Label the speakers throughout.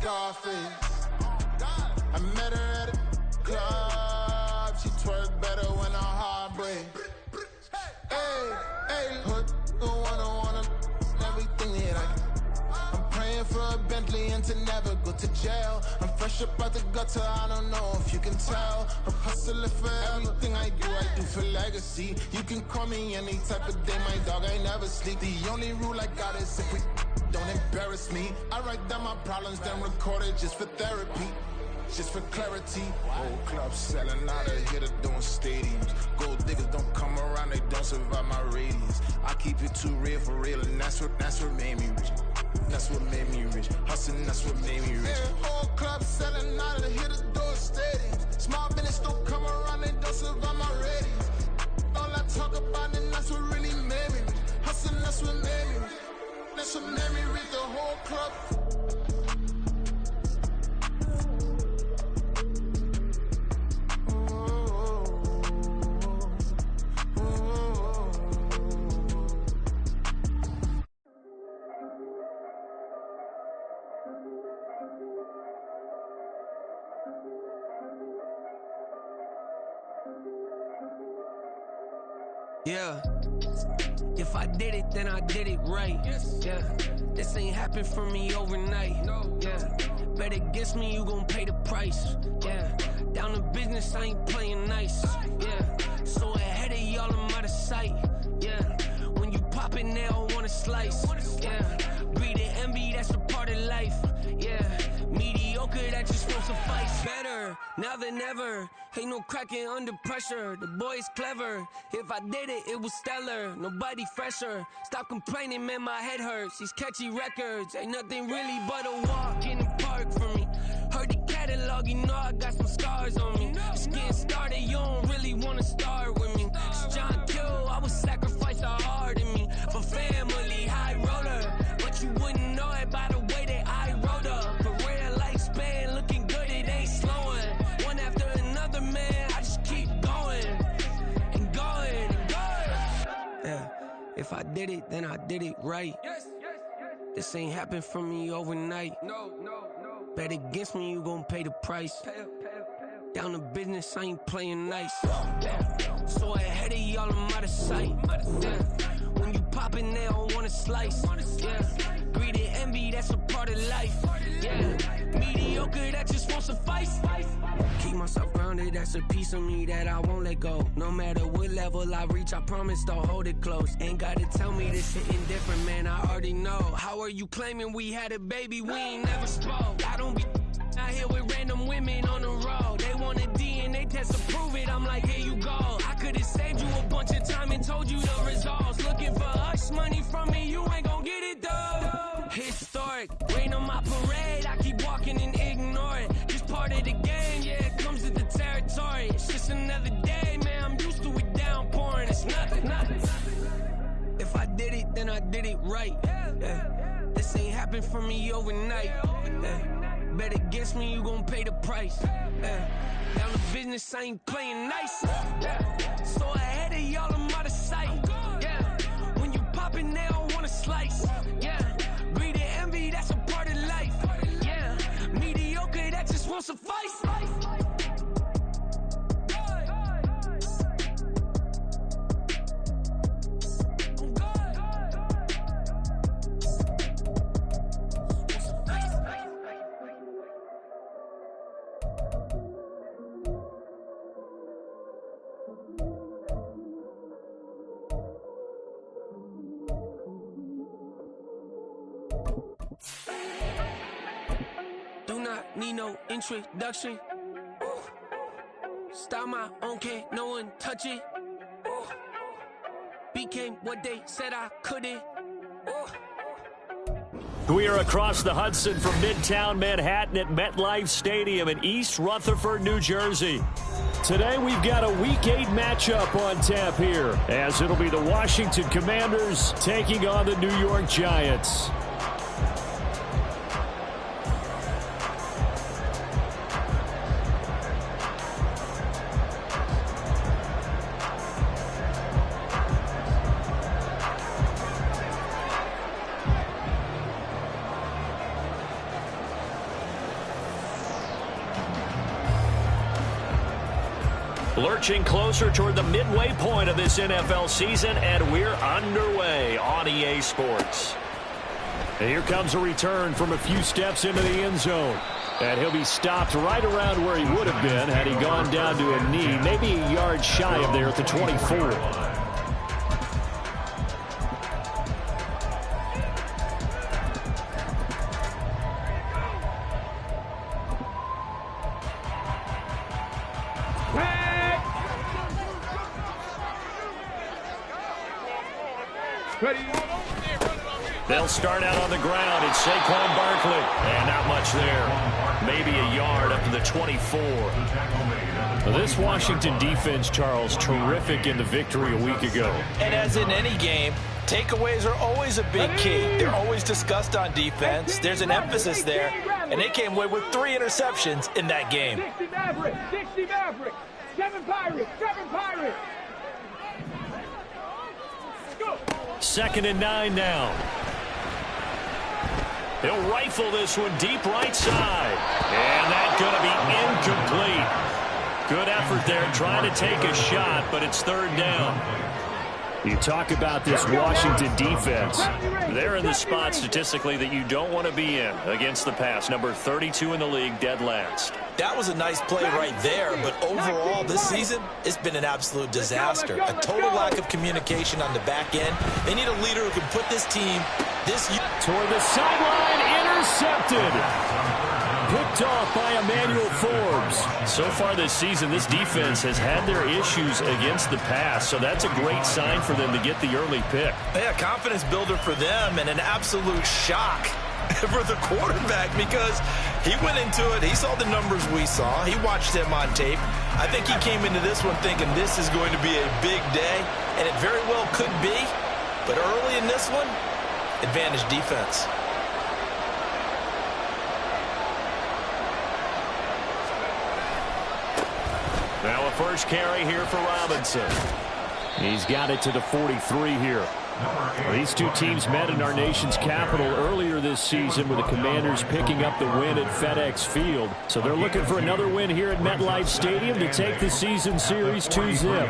Speaker 1: Scarface. I met her at a club. She twerk better when her heart breaks. Hey, hood, the wanna everything that I can. I'm praying for a Bentley and to never go to jail. I'm fresh up out the gutter, I don't know if you can tell. I'm hustling for everything I do for legacy. You can call me any type of day, my dog, I never sleep. The only rule I got is if we don't embarrass me. I write down my problems, then record it just for therapy. Just for clarity, whole club selling out of here to doing stadiums. Gold diggers don't come around, they don't survive my radius. I keep it too real for real, and that's what made me rich. That's what made me rich. Hustling, that's what made me rich. Yeah, whole club selling out of here to doing stadiums. Small business don't come around, they don't survive my radius. All I talk about, and that's what really made me rich. Hustling, that's what made me rich. That's what made me rich. The whole club.
Speaker 2: Yeah, if I did it, then I did it right. Yeah, this ain't happened for me overnight. Yeah, bet against me, you gon' pay the price. Yeah, down to business, I ain't playing nice. Yeah, so ahead of y'all, I'm out of sight. Yeah, when you pop it, they don't wanna slice. Yeah, greed and envy, that's a part of life. Yeah, mediocre, that just won't suffice. Better now than ever. Ain't no cracking under pressure. The boy's clever. If I did it, it was stellar. Nobody fresher. Stop complaining, man, my head hurts. These catchy records ain't nothing really but a walk in the park for me. Heard the catalog, you know I got some scars on me. Just getting started, you don't really wanna start with me. It's John Kill, I would sacrifice a heart in me for family, high roller. But you wouldn't know it by the way that I wrote up. Career lifespan looking good, it ain't slowing. One after another, man, I just keep going and going and going. Yeah, if I did it, then I did it right. This ain't happened for me overnight. No. Bet against me, you gon' pay the price. Down to business, I ain't playing nice. Yeah. So ahead of y'all, I'm out of sight. Yeah. When you poppin', they don't wanna slice. Yeah. Greed and envy, that's a part of life. Yeah. Mediocre, that just won't suffice. Keep myself grounded, that's a piece of me that I won't let go. No matter what level I reach, I promise to hold it close. Ain't gotta tell me this hitting different, man, I already know. How are you claiming we had a baby, we ain't never spoke? I don't be out here with random women on the road. They want a DNA test to prove it, I'm like, here you go. I could've saved you a bunch of time and told you the results. Looking for hush money from me, you ain't gon' get it though. Historic, rain on my parade, I keep walking and ignore it. Just part of the game, yeah, it comes with the territory. It's just another day, man, I'm used to it downpouring. It's nothing. If I did it, then I did it right. Yeah. This ain't happened for me overnight. Yeah. Bet against me, you gon' pay the price. Yeah. Down to business, I ain't playing nice. Yeah. So ahead of y'all, I'm out of sight. Yeah. When you poppin', they don't wanna slice. Yeah. Greed and envy, that's a part of life. Yeah. Mediocre, that just won't suffice. Do not need no introduction. Style my own, can't no one touch it. Became what they said I couldn't.
Speaker 3: We are across the Hudson from Midtown Manhattan at MetLife Stadium in East Rutherford, New Jersey. Today we've got a Week 8 matchup on tap here, as it'll be the Washington Commanders taking on the New York Giants. Lurching closer toward the midway point of this NFL season, and we're underway on EA Sports. And here comes a return from a few steps into the end zone. And he'll be stopped right around where he would have been had he gone down to a knee, maybe a yard shy of there at the 24. They'll start out on the ground. It's Saquon Barkley. And not much there. Maybe a yard up to the 24. Well, this Washington defense, Charles, terrific in the victory a week ago.
Speaker 4: And as in any game, takeaways are always a big key. They're always discussed on defense. There's an emphasis there. And they came away with 3 interceptions in that game.
Speaker 5: 60 Mavericks, 60 Mavericks, 7 Pirates, 7 Pirates. Go.
Speaker 3: 2nd and 9 now. He'll rifle this one deep right side. And that's going to be incomplete. Good effort there trying to take a shot, but it's 3rd down. You talk about this Washington defense. They're in the spot statistically that you don't want to be in against the pass. Number 32 in the league, dead last.
Speaker 4: That was a nice play right there, but overall this season, it's been an absolute disaster. A total lack of communication on the back end. They need a leader who can put this team
Speaker 3: toward the sideline, intercepted. Picked off by Emmanuel Forbes. So far this season, this defense has had their issues against the pass, so that's a great sign for them to get the early pick.
Speaker 4: Yeah, confidence builder for them and an absolute shock for the quarterback because he went into it. He saw the numbers we saw. He watched them on tape. I think he came into this one thinking this is going to be a big day, and it very well could be. But early in this one, advantage defense.
Speaker 3: Now a first carry here for Robinson. He's got it to the 43 here. These two teams met in our nation's capital earlier this season with the Commanders picking up the win at FedEx Field. So they're looking for another win here at MetLife Stadium to take the season series 2-zip.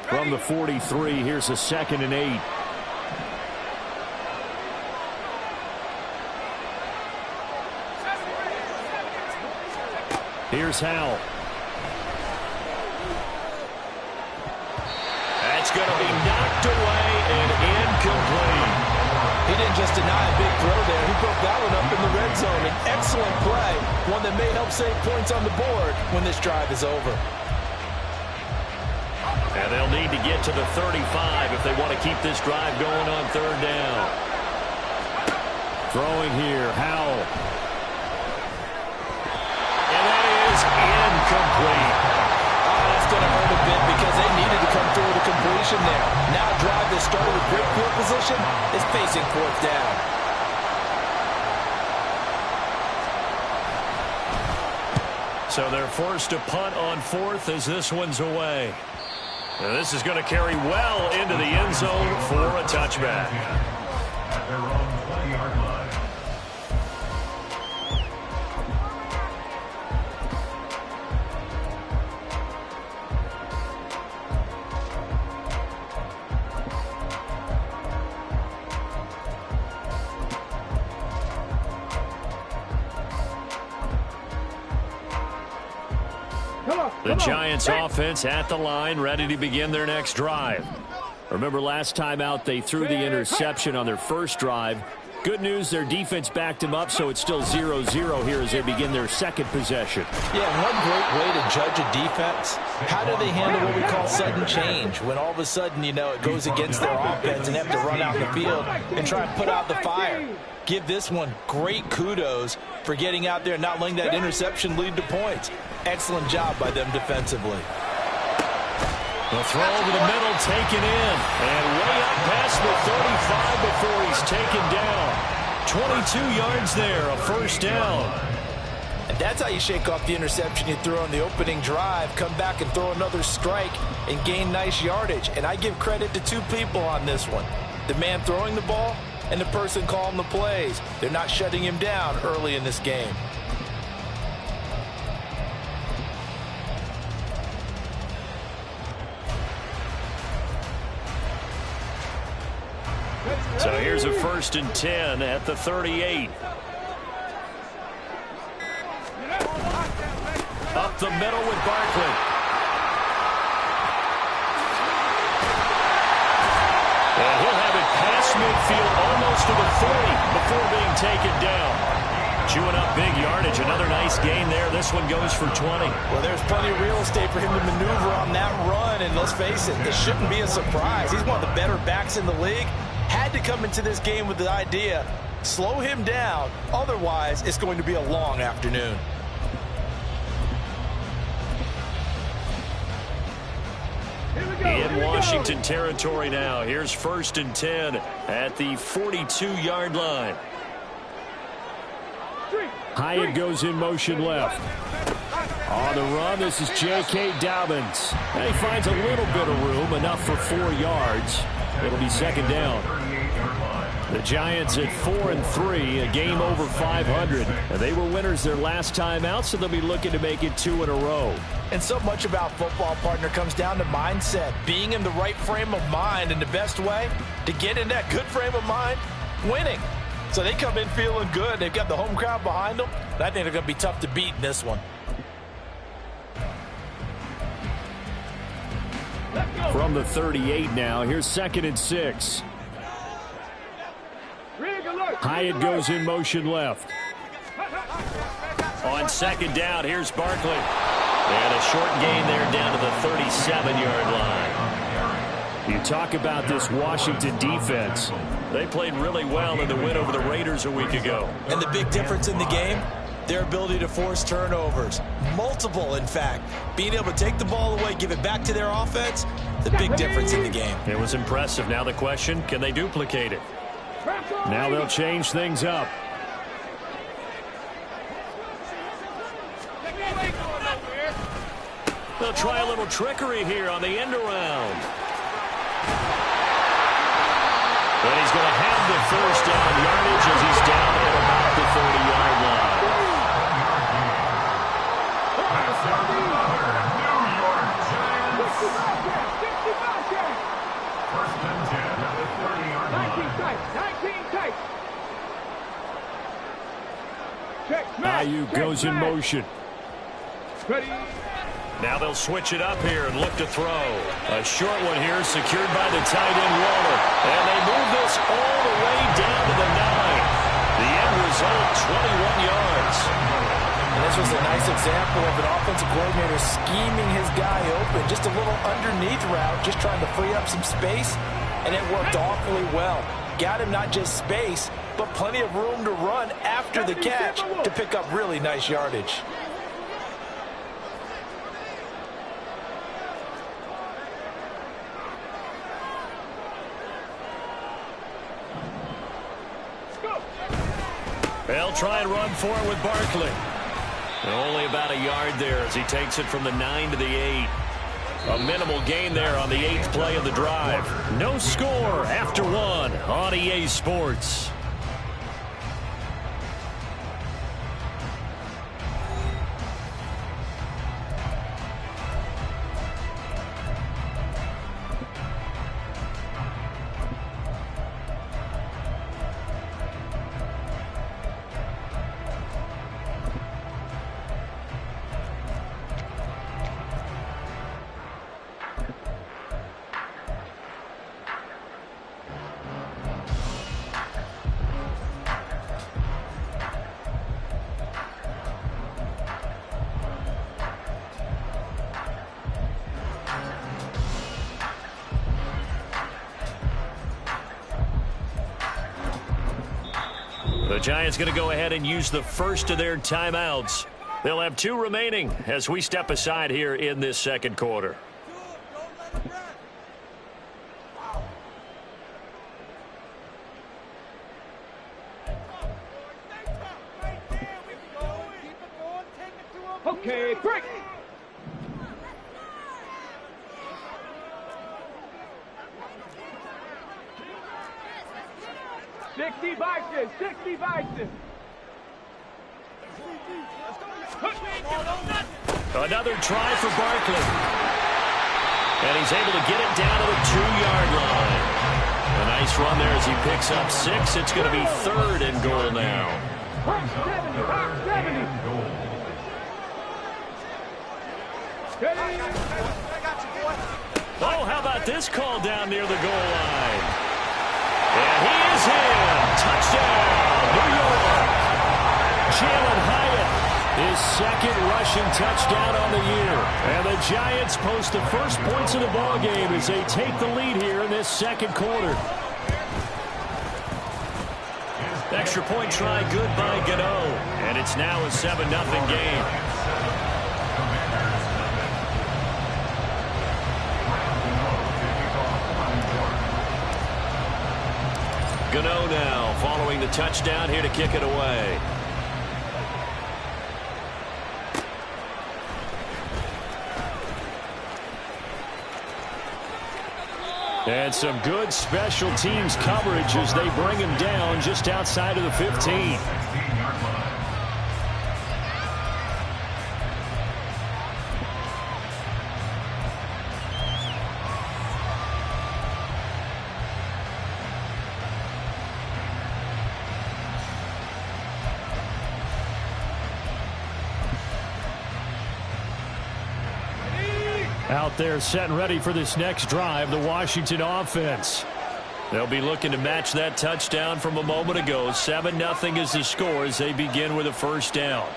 Speaker 3: From the 43, here's a 2nd and 8. Here's Howell. That's going to be knocked away and incomplete.
Speaker 4: He didn't just deny a big throw there. He broke that one up in the red zone. An excellent play, one that may help save points on the board when this drive is over.
Speaker 3: And they'll need to get to the 35 if they want to keep this drive going on 3rd down. Throwing here, Howell. And that is incomplete.
Speaker 4: Oh, that's going to hurt a bit because they needed to come through with a completion there. Now a drive that started with great field position is facing 4th down.
Speaker 3: So they're forced to punt on 4th as this one's away. And this is going to carry well into the end zone for a touchback.
Speaker 6: At their own 20-yard line.
Speaker 3: The Giants offense at the line, ready to begin their next drive. Remember last time out they threw the interception on their first drive. Good news, their defense backed him up, so it's still 0-0 here as they begin their 2nd possession.
Speaker 4: Yeah, one great way to judge a defense, how do they handle what we call sudden change? When all of a sudden, you know, it goes against their offense and they have to run out in the field and try and put out the fire. Give this one great kudos for getting out there and not letting that interception lead to points. Excellent job by them defensively.
Speaker 3: The throw over the middle, taken in, and way up past the 35 before he's taken down. 22 yards there, a 1st down.
Speaker 4: And that's how you shake off the interception you threw on the opening drive, come back and throw another strike and gain nice yardage. And I give credit to two people on this one. The man throwing the ball and the person calling the plays. They're not shutting him down early in this game.
Speaker 3: So here's a 1st and 10 at the 38. Up the middle with Barkley. And he'll have it past midfield almost to the 40 before being taken down. Chewing up big yardage. Another nice gain there. This one goes for 20.
Speaker 4: Well, there's plenty of real estate for him to maneuver on that run. And let's face it, this shouldn't be a surprise. He's one of the better backs in the league. Had to come into this game with the idea, slow him down. Otherwise, it's going to be a long afternoon.
Speaker 3: In Washington territory now. Here's 1st and 10 at the 42-yard line. Hyatt goes in motion left. On the run, this is J.K. Dobbins. And he finds a little bit of room, enough for 4 yards. It'll be 2nd down. The Giants at 4-3, a game over 500. And they were winners their last time out, so they'll be looking to make it 2 in a row.
Speaker 4: And so much about football, partner, comes down to mindset. Being in the right frame of mind, and the best way to get in that good frame of mind, winning. So they come in feeling good. They've got the home crowd behind them. And I think they're going to be tough to beat in this one.
Speaker 3: From the 38 now, here's 2nd and 6. Hyatt goes in motion left. On 2nd down, here's Barkley. And a short gain there down to the 37-yard line. You talk about this Washington defense. They played really well in the win over the Raiders a week ago.
Speaker 4: And the big difference in the game, their ability to force turnovers. Multiple, in fact. Being able to take the ball away, give it back to their offense, the big difference in the game.
Speaker 3: It was impressive. Now the question, can they duplicate it? Now they'll change things up. They'll try a little trickery here on the end around. But he's going to have the 1st down yardage as he's down at about the 30-yard line. Ayuk goes in motion. Now they'll switch it up here and look to throw. A short one here secured by the tight end Waller. And they move this all the way down to the 9. The end result, 21 yards.
Speaker 4: And this was a nice example of an offensive coordinator scheming his guy open. Just a little underneath route, just trying to free up some space. And it worked awfully well. Got him not just space, but plenty of room to run after the catch to pick up really nice yardage.
Speaker 3: They'll try and run for it with Barkley. And only about a yard there as he takes it from the 9 to the 8. A minimal gain there on the 8th play of the drive. No score after 1 on EA Sports. The Giants going to go ahead and use the first of their timeouts. They'll have 2 remaining as we step aside here in this 2nd quarter.
Speaker 5: Okay, break. Sixty Bison, 60 Bison.
Speaker 3: Another try for Barkley. And he's able to get it down to the 2-yard line. A nice run there as he picks up 6. It's going to be 3rd and goal now.
Speaker 5: 70.
Speaker 3: Oh, how about this call down near the goal line? And he is in. Touchdown, New York. Jalen Hyatt, his 2nd rushing touchdown on the year. And the Giants post the first points of the ballgame as they take the lead here in this 2nd quarter. Extra point try good by Gano. And it's now a 7-0 game. Gano now following the touchdown here to kick it away. And some good special teams coverage as they bring him down just outside of the 15. Out there set and ready for this next drive, the Washington offense. They'll be looking to match that touchdown from a moment ago. 7-0 is the score as they begin with a 1st down.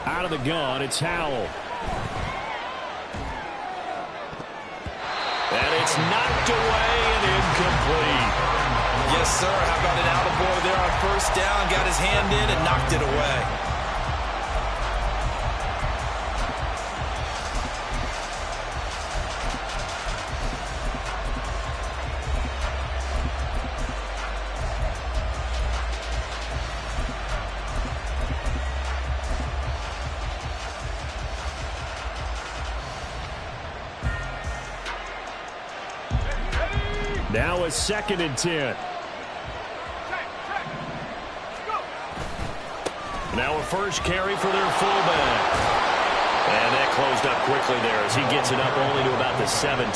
Speaker 3: Out of the gun, it's Howell. And it's knocked away and incomplete.
Speaker 4: Yes, sir. How about an out-of-boy there on 1st down? Got his hand in and knocked it away.
Speaker 3: Now a 2nd and 10. Now a first carry for their fullback. And that closed up quickly there as he gets it up only to about the 17.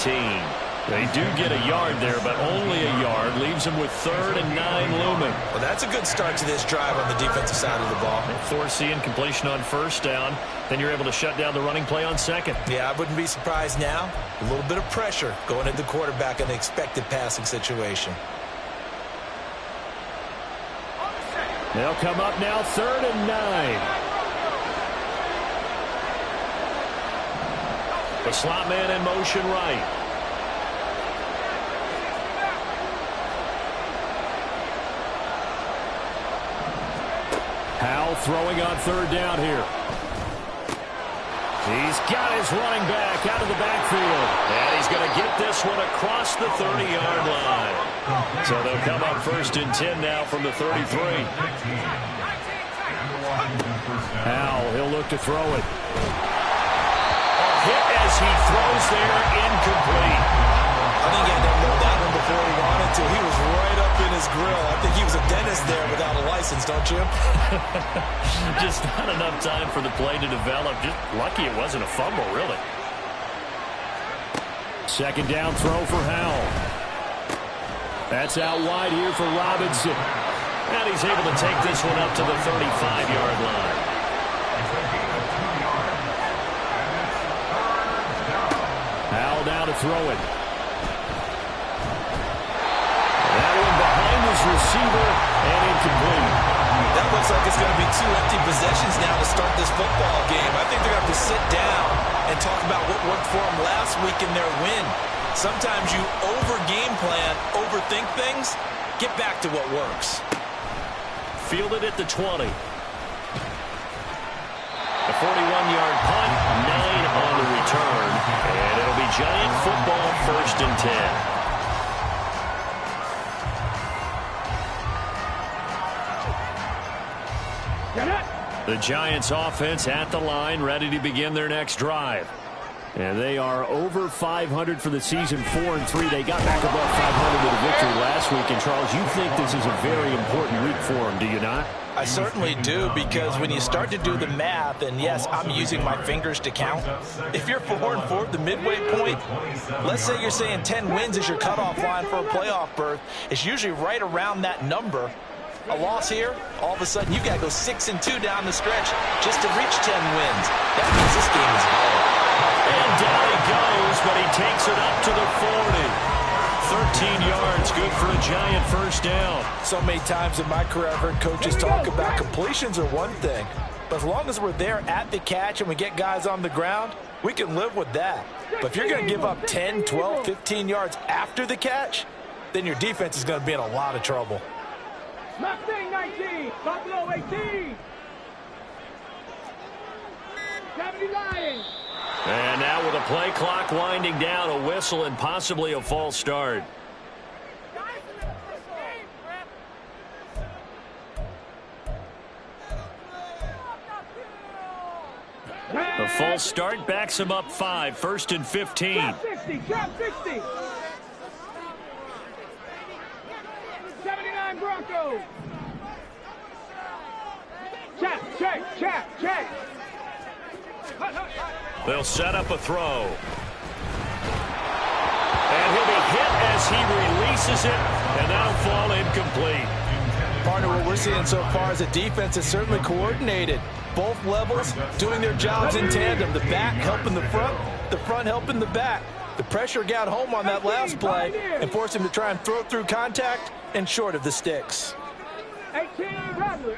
Speaker 3: They do get a yard there, but only a yard. Leaves them with 3rd and 9 looming.
Speaker 4: Well, that's a good start to this drive on the defensive side of the ball.
Speaker 3: Thorsian completion on 1st down. Then you're able to shut down the running play on 2nd.
Speaker 4: Yeah, I wouldn't be surprised now. A little bit of pressure going at the quarterback in the expected passing situation.
Speaker 3: They'll come up now 3rd and 9. The slot man in motion right. Howell throwing on 3rd down here. He's got his running back out of the backfield. And he's going to get this one across the 30-yard line. So they'll come up 1st and 10 now from the 33. Howell, he'll look to throw it. A hit as he throws there, incomplete.
Speaker 4: I think he had to load that one before he wanted to. He was right up in his grill. I think he was a dentist there without a license, don't you?
Speaker 3: Just not enough time for the play to develop. Just lucky it wasn't a fumble, really. 2nd down throw for Howell. That's out wide here for Robinson. And he's able to take this one up to the 35-yard line. Howell now to throw it. That one behind his receiver and incomplete.
Speaker 4: That looks like it's going to be 2 empty possessions now to start this football game. I think they're going to have to sit down and talk about what worked for them last week in their win. Sometimes you over-game plan, overthink things, get back to what works.
Speaker 3: Fielded at the 20. The 41-yard punt, 9 on the return. And it'll be Giant football 1st and 10. The Giants offense at the line, ready to begin their next drive. And they are over 500 for the season, 4-3. They got back above 500 with a victory last week. And, Charles, you think this is a very important week for them, do you not?
Speaker 4: I certainly do, because when you start to do the math, and yes, I'm using my fingers to count. If you're 4-4 at the midway point, let's say you're saying 10 wins is your cutoff line for a playoff berth. It's usually right around that number. A loss here, all of a sudden you got to go 6-2 down the stretch just to reach 10 wins. That means this game is hard.
Speaker 3: And down he goes, but he takes it up to the 40. 13 yards, good for a Giant first down.
Speaker 4: So many times in my career I've heard coaches talk about completions are one thing, but as long as we're there at the catch and we get guys on the ground, we can live with that. But if you're going to give up 10, 12, 15 yards after the catch, then your defense is going to be in a lot of trouble.
Speaker 5: Mustang 19, Buffalo 18. 70 Lions.
Speaker 3: And now with a play clock winding down, a whistle and possibly a false start. A false start backs him up 5, 1st and 15.
Speaker 5: Trap 60, trap 60. 79 Broncos. Check.
Speaker 3: They'll set up a throw. And he'll be hit as he releases it, and that'll fall incomplete.
Speaker 4: Partner, what we're seeing so far is the defense is certainly coordinated. Both levels doing their jobs in tandem. The back helping the front helping the back. The pressure got home on that last play and forced him to try and throw through contact and short of the sticks.
Speaker 5: 18 Rattler.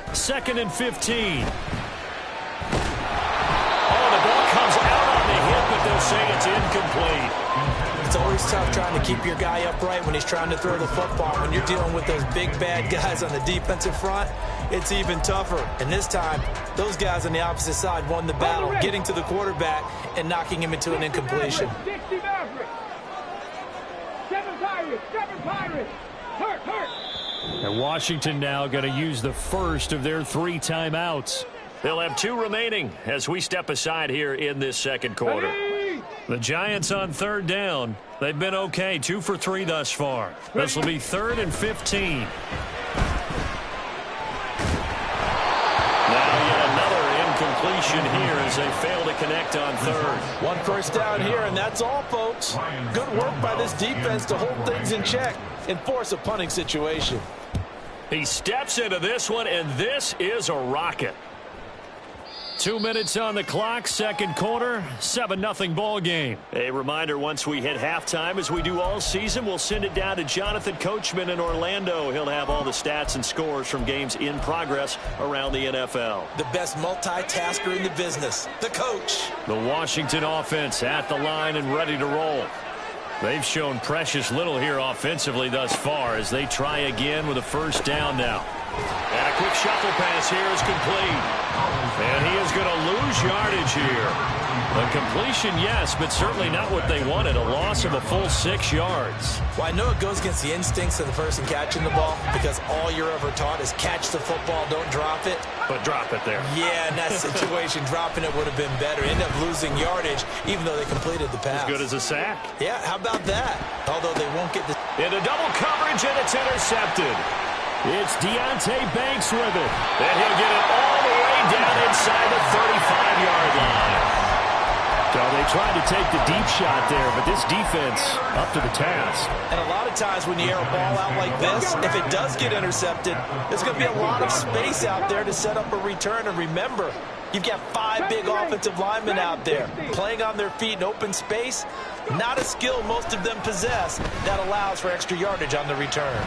Speaker 3: 2nd and 15. Oh, the ball comes out on the hit, but they'll say it's incomplete.
Speaker 4: It's always tough trying to keep your guy upright when he's trying to throw the football. When you're dealing with those big, bad guys on the defensive front, it's even tougher. And this time, those guys on the opposite side won the battle, getting to the quarterback and knocking him into an incompletion.
Speaker 5: 60 Mavericks. 7 Pirates. Hurt.
Speaker 3: And Washington now going to use the first of their 3 timeouts. They'll have 2 remaining as we step aside here in this second quarter. The Giants on 3rd down. They've been okay, 2 for 3 thus far. This will be 3rd and 15. Now yet another incompletion here as they fail to connect on 3rd.
Speaker 4: 1 first down here, and that's all, folks. Good work by this defense to hold things in check and force a punting situation.
Speaker 3: He steps into this one, and this is a rocket. 2 minutes on the clock, second quarter, 7-0 ball game. A reminder, once we hit halftime, as we do all season, we'll send it down to Jonathan Coachman in Orlando. He'll have all the stats and scores from games in progress around the NFL.
Speaker 4: The best multitasker in the business, the coach.
Speaker 3: The Washington offense at the line and ready to roll. They've shown precious little here offensively thus far as they try again with a first down now. And a quick shuffle pass here is complete. And he is going to lose yardage here. A completion, yes, but certainly not what they wanted. A loss of a full 6 yards.
Speaker 4: Well, I know it goes against the instincts of the person catching the ball because all you're ever taught is catch the football, don't drop it.
Speaker 3: But drop it there.
Speaker 4: Yeah, in that situation, dropping it would have been better. End up losing yardage, even though they completed the pass.
Speaker 3: As good as a sack.
Speaker 4: Yeah, how about that? Although they won't get the...
Speaker 3: Into double coverage, and it's intercepted. It's Deonte Banks with it. And he'll get it all the way down inside the 35-yard line. So they tried to take the deep shot there, but this defense up to the task.
Speaker 4: And a lot of times when you air a ball out like this, if it does get intercepted, there's going to be a lot of space out there to set up a return. And remember, you've got 5 big offensive linemen out there playing on their feet in open space. Not a skill most of them possess that allows for extra yardage on the return.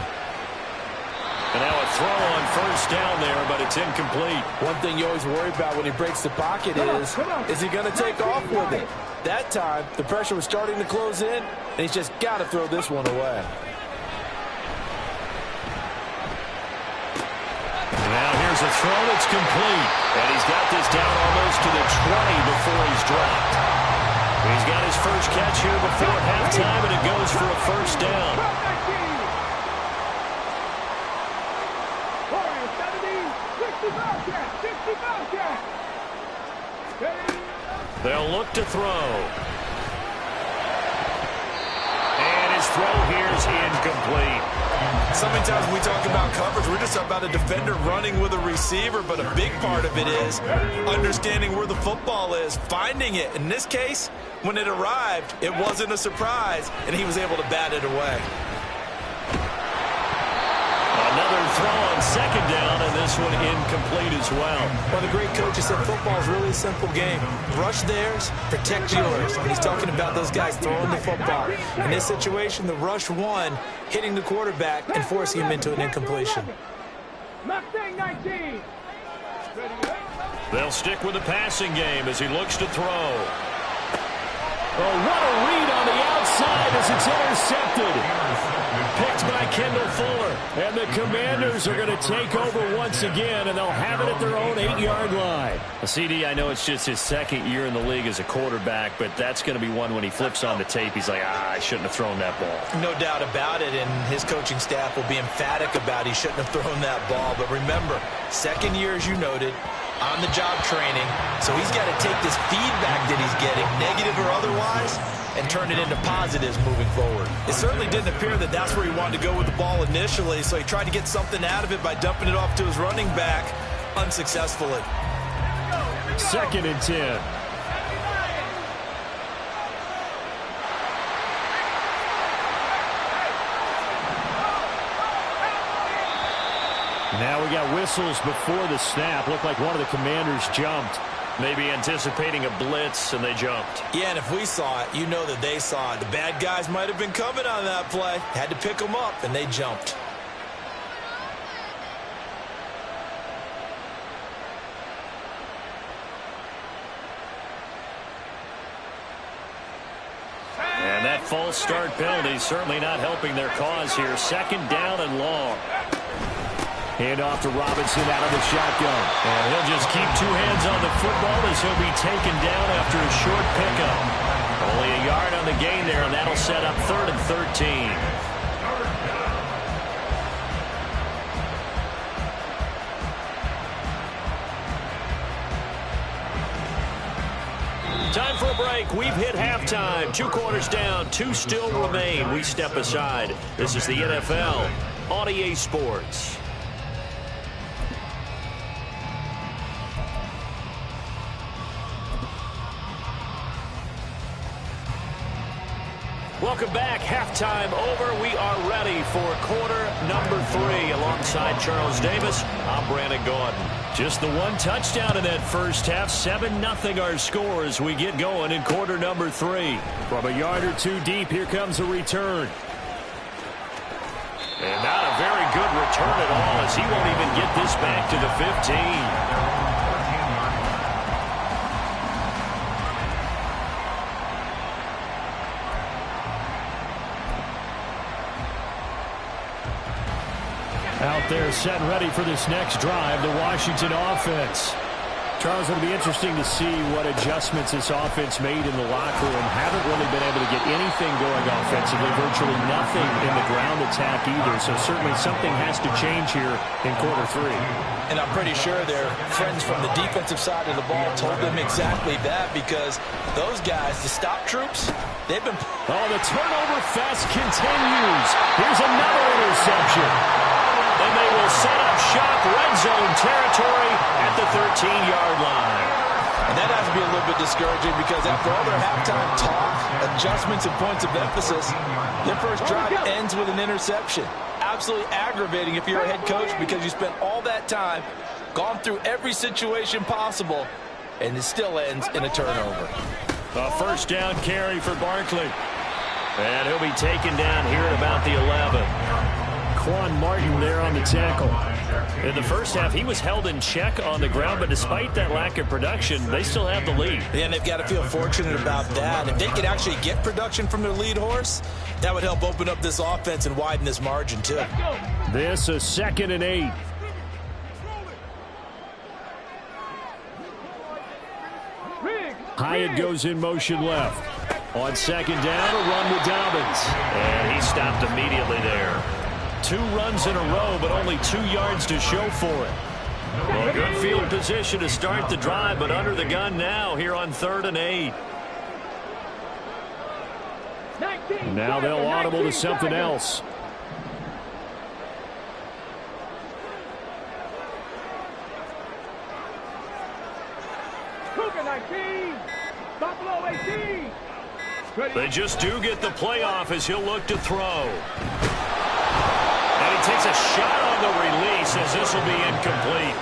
Speaker 3: And now a throw on first down there, but it's incomplete.
Speaker 4: One thing you always worry about when he breaks the pocket is he going to take off with it? That time, the pressure was starting to close in, and he's just got to throw this one away.
Speaker 3: Now here's a throw that's complete. And he's got this down almost to the 20 before he's dropped. He's got his first catch here before halftime, and it goes for a first down. They'll look to throw. And his throw here is incomplete.
Speaker 4: So many times we talk about coverage, we're just about a defender running with a receiver, but a big part of it is understanding where the football is, finding it. In this case, when it arrived, it wasn't a surprise, and he was able to bat it away.
Speaker 3: Another throw on second down, and this one incomplete as well.
Speaker 4: Well, the great coach has said football is really a simple game. Rush theirs, protect yours. And he's talking about those guys throwing the football. In this situation, the rush won, hitting the quarterback and forcing him into an incompletion.
Speaker 3: They'll stick with the passing game as he looks to throw. Oh, what a read on the outside as it's intercepted. Picked by Kendall Fuller. And the Commanders are going to take over once again, and they'll have it at their own 8-yard line. CD, I know it's just his second year in the league as a quarterback, but that's going to be one when he flips on the tape. He's like, I shouldn't have thrown that ball.
Speaker 4: No doubt about it, and his coaching staff will be emphatic about he shouldn't have thrown that ball. But remember, second year, as you noted, on-the-job training, so he's got to take this feedback that he's getting, negative or otherwise, and turn it into positives moving forward. It certainly didn't appear that that's where he wanted to go with the ball initially, so he tried to get something out of it by dumping it off to his running back unsuccessfully.
Speaker 3: 2nd and 10. Now we got whistles before the snap. Looked like one of the Commanders jumped. Maybe anticipating a blitz, and they jumped.
Speaker 4: Yeah, and if we saw it, you know that they saw it. The bad guys might have been coming on that play. Had to pick them up, and they jumped.
Speaker 3: And that false start penalty certainly not helping their cause here. 2nd down and long. Hand off to Robinson out of the shotgun. And he'll just keep 2 hands on the football as he'll be taken down after a short pickup. Only a yard on the gain there, and that'll set up 3rd and 13. Time for a break. We've hit halftime. 2 quarters down. 2 still remain. We step aside. This is the NFL on EA Sports. Welcome back. Halftime over. We are ready for quarter number 3. Alongside Charles Davis, I'm Brandon Gordon. Just the 1 touchdown in that first half. 7-0 our score as we get going in quarter number 3. From a yard or 2 deep, here comes a return. And not a very good return at all as he won't even get this back to the 15. Out there set and ready for this next drive, the Washington offense. Charles, it'll be interesting to see what adjustments this offense made in the locker room. Haven't really been able to get anything going offensively, virtually nothing in the ground attack either. So certainly something has to change here in quarter 3.
Speaker 4: And I'm pretty sure their friends from the defensive side of the ball told them exactly that, because those guys, the stop troops, they've been...
Speaker 3: Oh, the turnover fest continues. Here's another interception. And they will set up shop, red zone territory at the 13-yard line.
Speaker 4: And that has to be a little bit discouraging, because after all their halftime talk, adjustments and points of emphasis, their first drive ends with an interception. Absolutely aggravating if you're a head coach, because you spent all that time, gone through every situation possible, and it still ends in a turnover.
Speaker 3: A first down carry for Barkley. And he'll be taken down here at about the 11. Quan Martin there on the tackle. In the first half, he was held in check on the ground, but despite that lack of production, they still have the lead.
Speaker 4: And they've got to feel fortunate about that. If they could actually get production from their lead horse, that would help open up this offense and widen this margin too.
Speaker 3: This is 2nd and 8. Hyatt goes in motion left. On 2nd down, a run with Dobbins. And he stopped immediately there. 2 runs in a row, but only 2 yards to show for it. Well, good field position to start the drive, but under the gun now here on 3rd and 8. Now they'll audible to something else. They just do get the playoff as he'll look to throw. And he takes a shot on the release as this will be incomplete.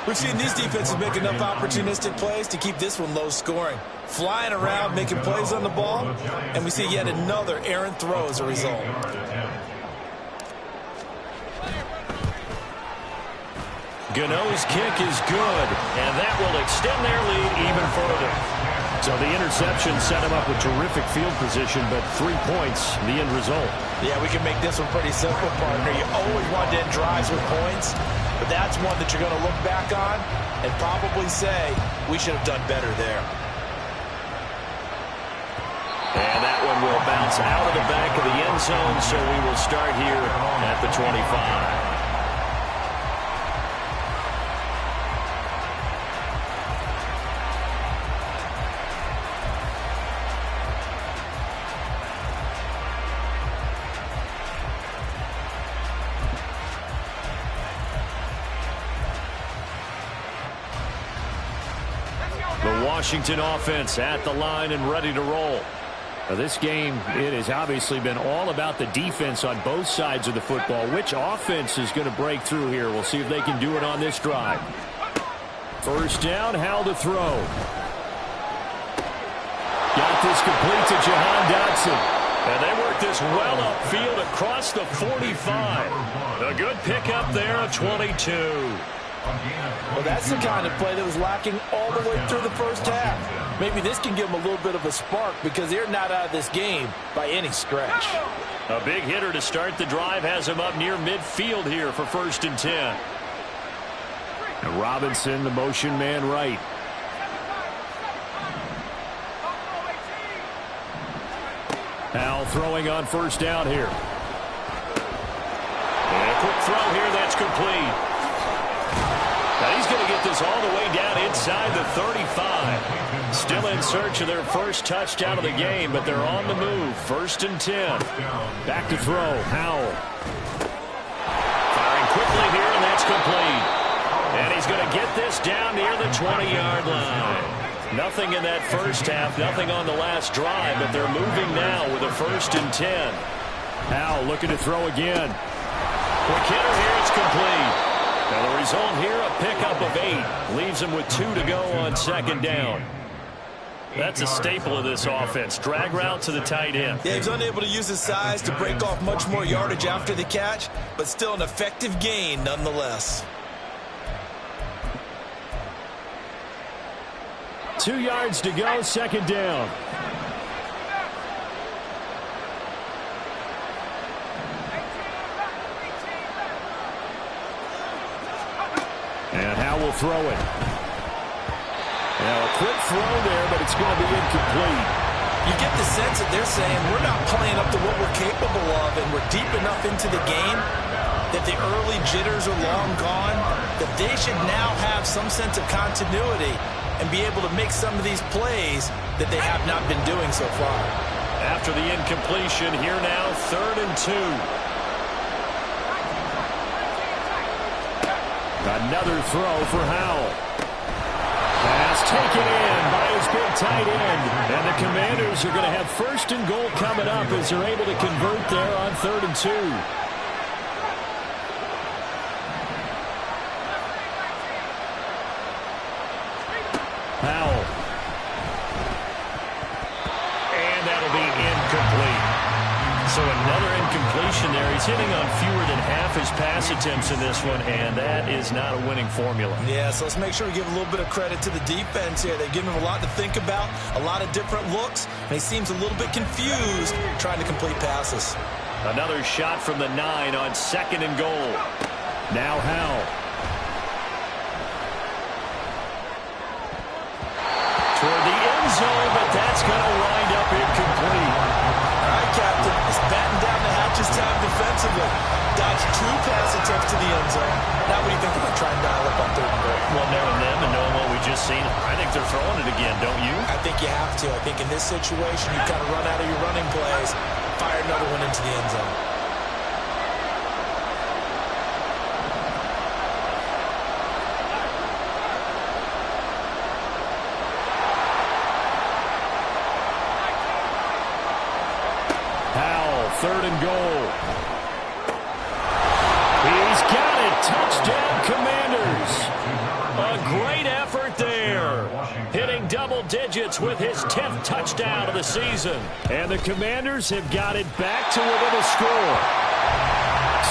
Speaker 4: We've seen these defenses make enough opportunistic plays to keep this one low scoring. Flying around, making plays on the ball, and we see yet another errant throw as a result.
Speaker 3: Gano's kick is good, and that will extend their lead even further. So the interception set him up with terrific field position, but 3 points, the end result.
Speaker 4: Yeah, we can make this one pretty simple, partner. You always want to end drives with points, but that's one that you're going to look back on and probably say, we should have done better there.
Speaker 3: And that one will bounce out of the back of the end zone, so we will start here at the 25. Washington offense at the line and ready to roll. Now this game, it has obviously been all about the defense on both sides of the football. Which offense is going to break through here? We'll see if they can do it on this drive. First down, Howell to throw. Got this complete to Jahan Dotson. And they work this well upfield across the 45. A good pickup there at 22.
Speaker 4: Well, that's the kind of play that was lacking all the way through the first half. Maybe this can give them a little bit of a spark because they're not out of this game by any stretch.
Speaker 3: A big hitter to start the drive has him up near midfield here for 1st and 10. And Robinson, the motion man right. Howell throwing on 1st down here. And a quick throw here, that's complete. Now he's going to get this all the way down inside the 35. Still in search of their first touchdown of the game, but they're on the move. 1st and 10. Back to throw, Howell. Firing quickly here, and that's complete. And he's going to get this down near the 20-yard line. Nothing in that first half, nothing on the last drive, but they're moving now with a 1st and 10. Howell looking to throw again. Quick hitter here, it's complete. Now the result here, a pickup of 8. Leaves him with 2 to go on 2nd down. That's a staple of this offense. Drag route to the tight end.
Speaker 4: Yeah, he's unable to use his size to break off much more yardage after the catch, but still an effective gain nonetheless.
Speaker 3: 2 yards to go, 2nd down. And Howell will throw it. Now a quick throw there, but it's going to be incomplete.
Speaker 4: You get the sense that they're saying we're not playing up to what we're capable of, and we're deep enough into the game that the early jitters are long gone, that they should now have some sense of continuity and be able to make some of these plays that they have not been doing so far.
Speaker 3: After the incompletion, here now 3rd and 2. Another throw for Howell. Pass taken in by his big tight end. And the Commanders are going to have 1st and goal coming up as they're able to convert there on 3rd and 2. Howell. And that'll be incomplete. So another incompletion there. He's hitting on fewer than half his pass attempts in this one, and that is not a winning formula.
Speaker 4: Yeah, so let's make sure we give a little bit of credit to the defense here. They've given him a lot to think about, a lot of different looks, and he seems a little bit confused trying to complete passes.
Speaker 3: Another shot from the 9 on 2nd and goal. Now Howell. Toward the end zone, but that's going to wind up incomplete.
Speaker 4: All right, Captain, it's batten down the hatches time defensively. Dodged 2 pass attempts to into the end zone. Now what do you think they're going to try and dial up on 3rd and goal?
Speaker 3: Well, knowing them and knowing what we just seen, I think they're throwing it again, don't you?
Speaker 4: I think you have to. I think in this situation, you've got to run out of your running plays, fire another one into the end zone.
Speaker 3: Powell, 3rd and goal. He's got it. Touchdown, Commanders. A great effort there. Hitting double digits with his 10th touchdown of the season. And the Commanders have got it back to within a score.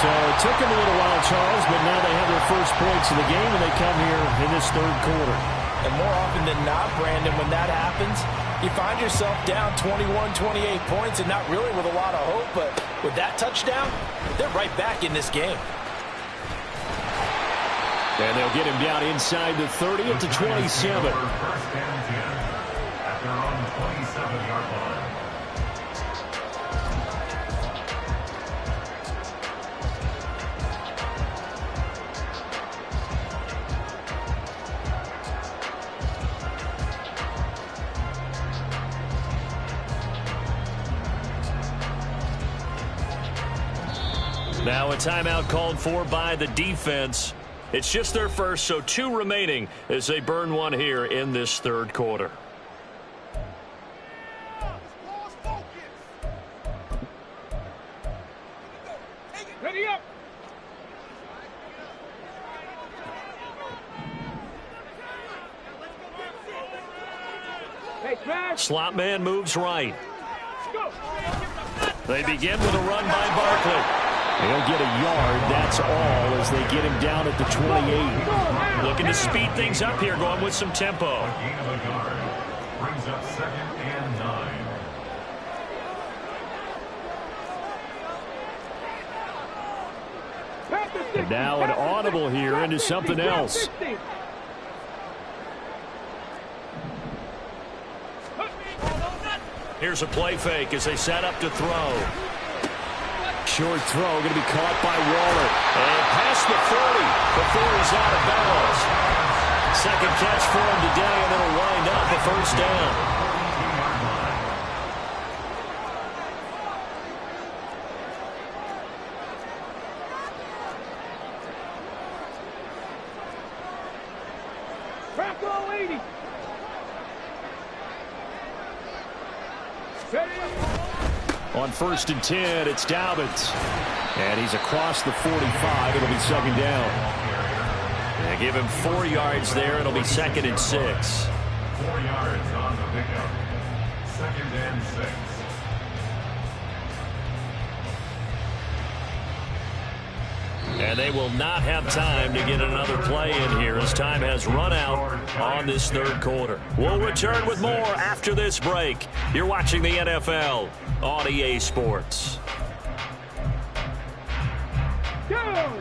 Speaker 3: So it took them a little while, Charles, but now they have their first points of the game, and they come here in this 3rd quarter.
Speaker 4: And more often than not, Brandon, when that happens, you find yourself down 21, 28 points, and not really with a lot of hope, but with that touchdown, they're right back in this game.
Speaker 3: And they'll get him down inside the 30 at the 27.
Speaker 6: First and 10 at their own 27-yard line.
Speaker 3: Now a timeout called for by the defense. It's just their first, so 2 remaining as they burn one here in this 3rd quarter.
Speaker 5: Ready up. Hey, smash.
Speaker 3: Slot man moves right.
Speaker 5: Go.
Speaker 3: They begin with a run by Barkley. He'll get a yard, that's all, as they get him down at the 28. Looking to speed things up here, going with some tempo.
Speaker 6: Gain of a yard brings up 2nd and 9.
Speaker 3: And now an audible here into something else. Here's a play fake as they set up to throw. Short throw going to be caught by Waller. And past the 40 before he's out of bounds. Second catch for him today, and it'll wind up a first down.
Speaker 5: Crack all 80.
Speaker 3: On 1st and 10, it's Dobbins. And he's across the 45. It'll be 2nd down. And give him 4 yards there. It'll be 2nd and 6.
Speaker 6: 4 yards on the pickup. 2nd and 6.
Speaker 3: And they will not have time to get another play in here as time has run out on this 3rd quarter. We'll return with more after this break. You're watching the NFL on EA Sports.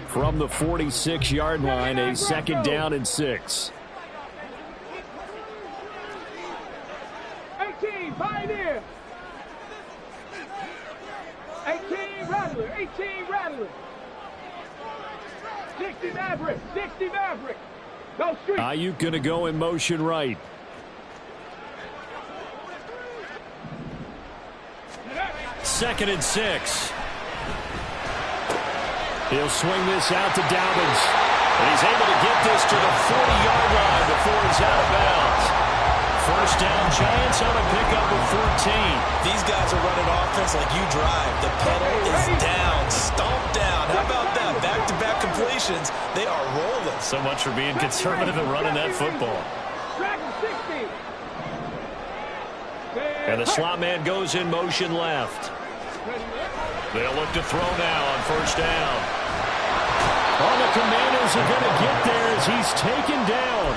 Speaker 3: From the 46-yard line, a 2nd down and 6.
Speaker 5: 18, Pioneer. 18, Rattler. 18, Rattler. 60 Maverick. 60 Maverick. Go street.
Speaker 3: Ayuk going to go in motion right. Second and 6. He'll swing this out to Dobbins. And he's able to get this to the 40-yard line before he's out of bounds. First down, Giants on a pickup of 14.
Speaker 4: These guys are running offense like you drive. The pedal is down, stomped down. How about that? Back-to-back completions. They are rolling.
Speaker 3: So much for being conservative and running that football. And the slot man goes in motion left. They'll look to throw now on first down. Oh, the Commanders are going to get there as he's taken down.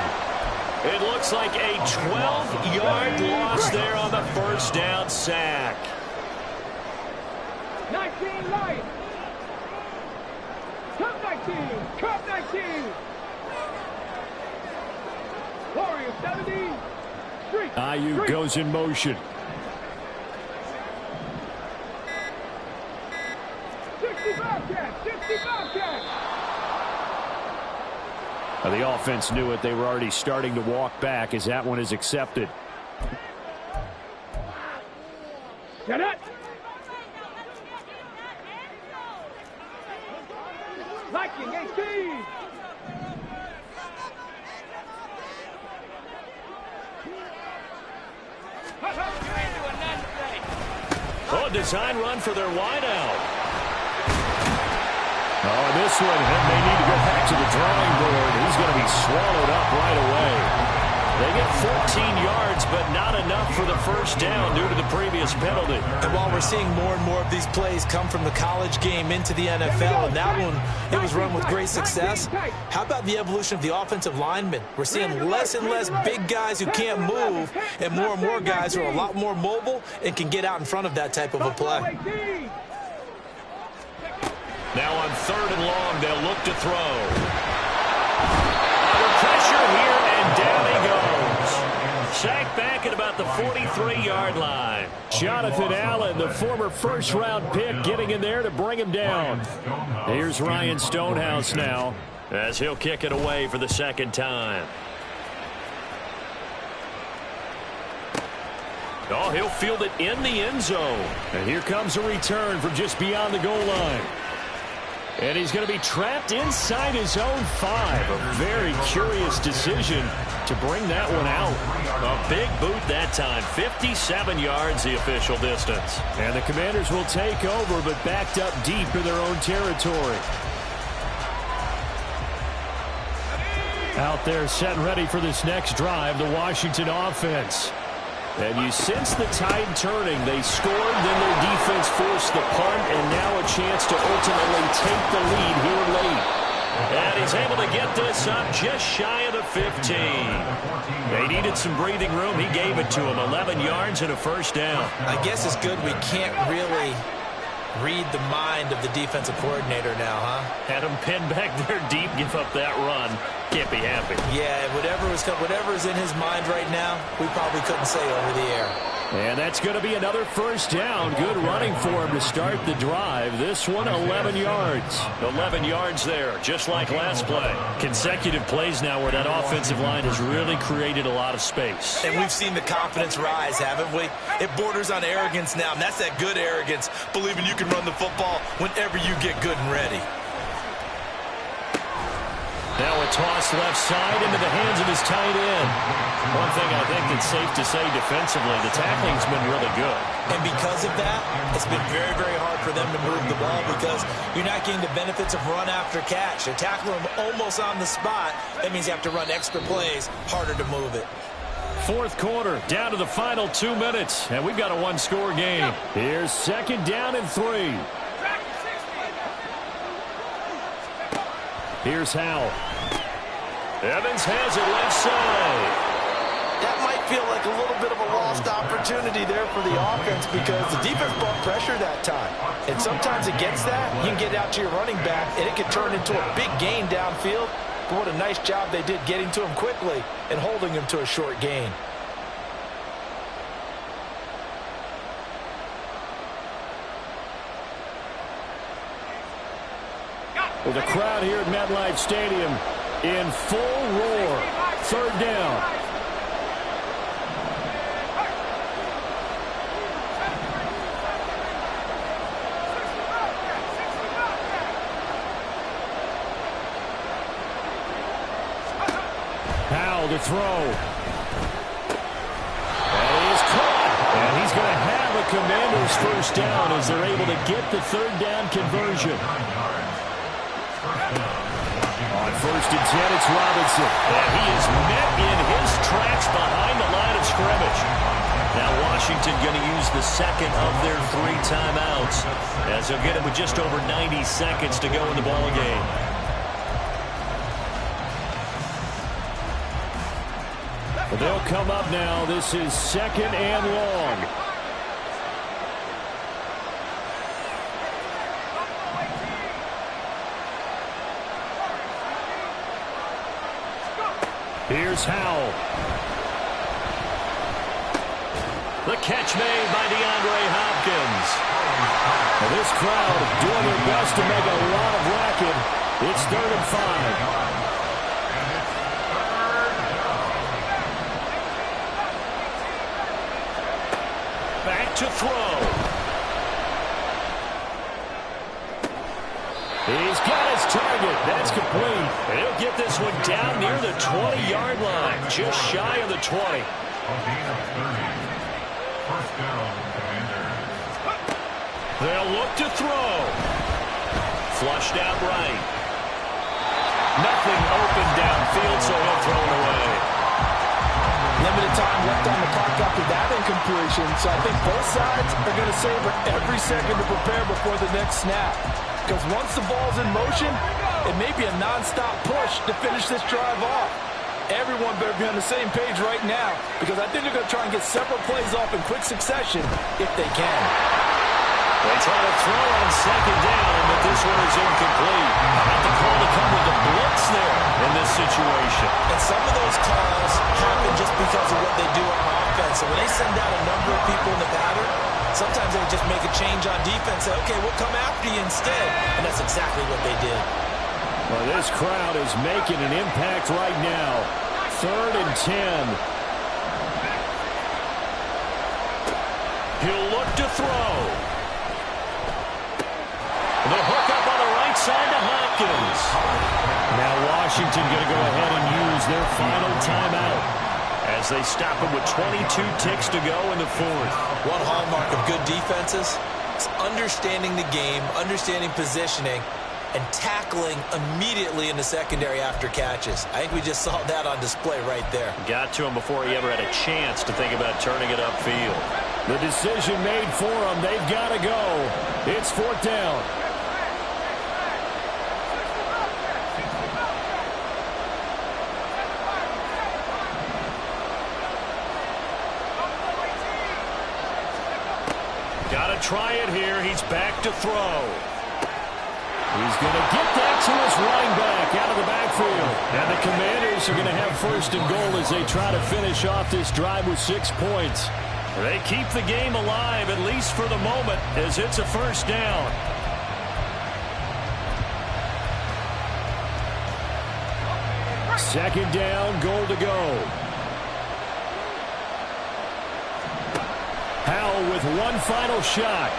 Speaker 3: It looks like a 12-yard loss there on the first down sack.
Speaker 5: 19 light. Cup 19. Cup 19. Warrior 70. Street.
Speaker 3: Ayuk goes in motion.
Speaker 5: 60 Bobcat. 60 Bobcat.
Speaker 3: The offense knew it. They were already starting to walk back as that one is accepted.
Speaker 5: Get it. Liking 18.
Speaker 3: Oh, design run for their wideout. Oh, this one, they need to go back to the drawing board. He's going to be swallowed up right away. They get 14 yards, but not enough for the first down due to the previous penalty.
Speaker 4: And while we're seeing more and more of these plays come from the college game into the NFL, and that one, it was run with great success, how about the evolution of the offensive linemen? We're seeing less and less big guys who can't move, and more guys who are a lot more mobile and can get out in front of that type of a play.
Speaker 3: Now on 3rd and long, they'll look to throw. Under pressure here, and down he goes. Sacked back at about the 43-yard line. Jonathan Allen, the former first-round pick, getting in there to bring him down. Here's Ryan Stonehouse now, as he'll kick it away for the second time. Oh, he'll field it in the end zone. And here comes a return from just beyond the goal line. And he's going to be trapped inside his own 5. A very curious decision to bring that one out. A big boot that time. 57 yards the official distance. And the Commanders will take over, but backed up deep in their own territory. Out there set and ready for this next drive, the Washington offense. And you sense the tide turning. They scored, then their defense forced the punt, and now a chance to ultimately take the lead here late. And he's able to get this up just shy of the 15. They needed some breathing room. He gave it to him. 11 yards and a first down.
Speaker 4: I guess it's good we can't really read the mind of the defensive coordinator now, huh?
Speaker 3: Had him pinned back there deep, give up that run. Can't be happy.
Speaker 4: Yeah, whatever is in his mind right now, we probably couldn't say over the air.
Speaker 3: And that's going to be another first down. Good running for him to start the drive. This one, 11 yards. 11 yards there, just like last play. Consecutive plays now where that offensive line has really created a lot of space.
Speaker 4: And we've seen the confidence rise, haven't we? It borders on arrogance now, and that's that good arrogance, believing you can run the football whenever you get good and ready.
Speaker 3: Now a toss left side into the hands of his tight end. One thing I think that's safe to say defensively, the tackling's been really good.
Speaker 4: And because of that, it's been very, very hard for them to move the ball because you're not getting the benefits of run after catch. You tackle them almost on the spot. That means you have to run extra plays, harder to move it.
Speaker 3: 4th quarter, down to the final 2 minutes, and we've got a one-score game. Here's 2nd down and 3. Here's Howell. Evans has it left side.
Speaker 4: That might feel like a little bit of a lost opportunity there for the offense because the defense brought pressure that time. And sometimes against that, you can get out to your running back, and it can turn into a big gain downfield. But what a nice job they did getting to him quickly and holding him to a short gain.
Speaker 3: Well, the crowd here at MetLife Stadium in full roar. 3rd down. Howell to throw. And he's caught. And he's going to have a Commander's first down as they're able to get the 3rd down conversion. On 1st and 10, it's Robinson. And he is met in his tracks behind the line of scrimmage. Now Washington going to use the second of their 3 timeouts as they'll get it with just over 90 seconds to go in the ball game. Well, they'll come up now. This is 2nd and long. Here's Howell. The catch made by DeAndre Hopkins. Well, this crowd doing their best to make a lot of racket. It's 3rd and 5. to throw. He's got his target. That's complete. And he'll get this one down near the 20-yard line, just shy of the 20.
Speaker 6: A gain of 30. First down, Commanders.
Speaker 3: They'll look to throw. Flushed out right. Nothing open downfield, so he'll throw it away.
Speaker 4: Limited time left on the clock after that incompletion, so I think both sides are going to savor every second to prepare before the next snap. Because once the ball's in motion, it may be a non-stop push to finish this drive off. Everyone better be on the same page right now, because I think they're going to try and get several plays off in quick succession if they can.
Speaker 3: They try to throw on second down, but this one is incomplete. About the call to come with the blitz there in this situation.
Speaker 4: And some of those calls happen just because of what they do on offense. So when they send out a number of people in the pattern, sometimes they just make a change on defense. Say, okay, we'll come after you instead. And that's exactly what they did.
Speaker 3: Well, this crowd is making an impact right now. 3rd and 10. He'll look to throw. The hook up on the right side to Hopkins. Now Washington going to go ahead and use their final timeout as they stop him with 22 ticks to go in the 4th.
Speaker 4: One hallmark of good defenses is understanding the game, understanding positioning, and tackling immediately in the secondary after catches. I think we just saw that on display right there.
Speaker 3: Got to him before he ever had a chance to think about turning it upfield. The decision made for him. They've got to go. It's 4th down. Got to try it here. He's back to throw. He's going to get that to his running back out of the backfield. And the Commanders are going to have 1st and goal as they try to finish off this drive with 6 points. They keep the game alive, at least for the moment, as it's a 1st down. Second down, goal to go. Howell with one final shot.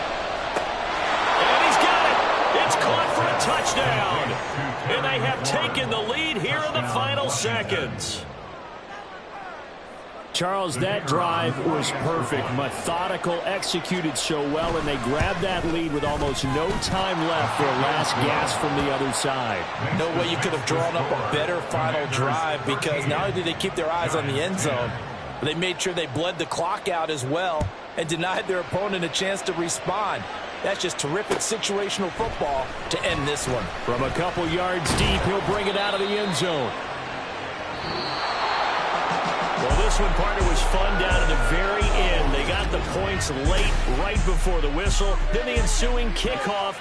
Speaker 3: And he's got it. It's caught for a touchdown. And they have taken the lead here in the final seconds. Charles, that drive was perfect. Methodical, executed so well, and they grabbed that lead with almost no time left for a last gasp from the other side.
Speaker 4: No way you could have drawn up a better final drive, because not only did they keep their eyes on the end zone, but they made sure they bled the clock out as well and denied their opponent a chance to respond. That's just terrific situational football to end this one.
Speaker 3: From a couple yards deep, he'll bring it out of the end zone. Well, this one, partner, was fun down at the very end. They got the points late, right before the whistle. Then the ensuing kickoff.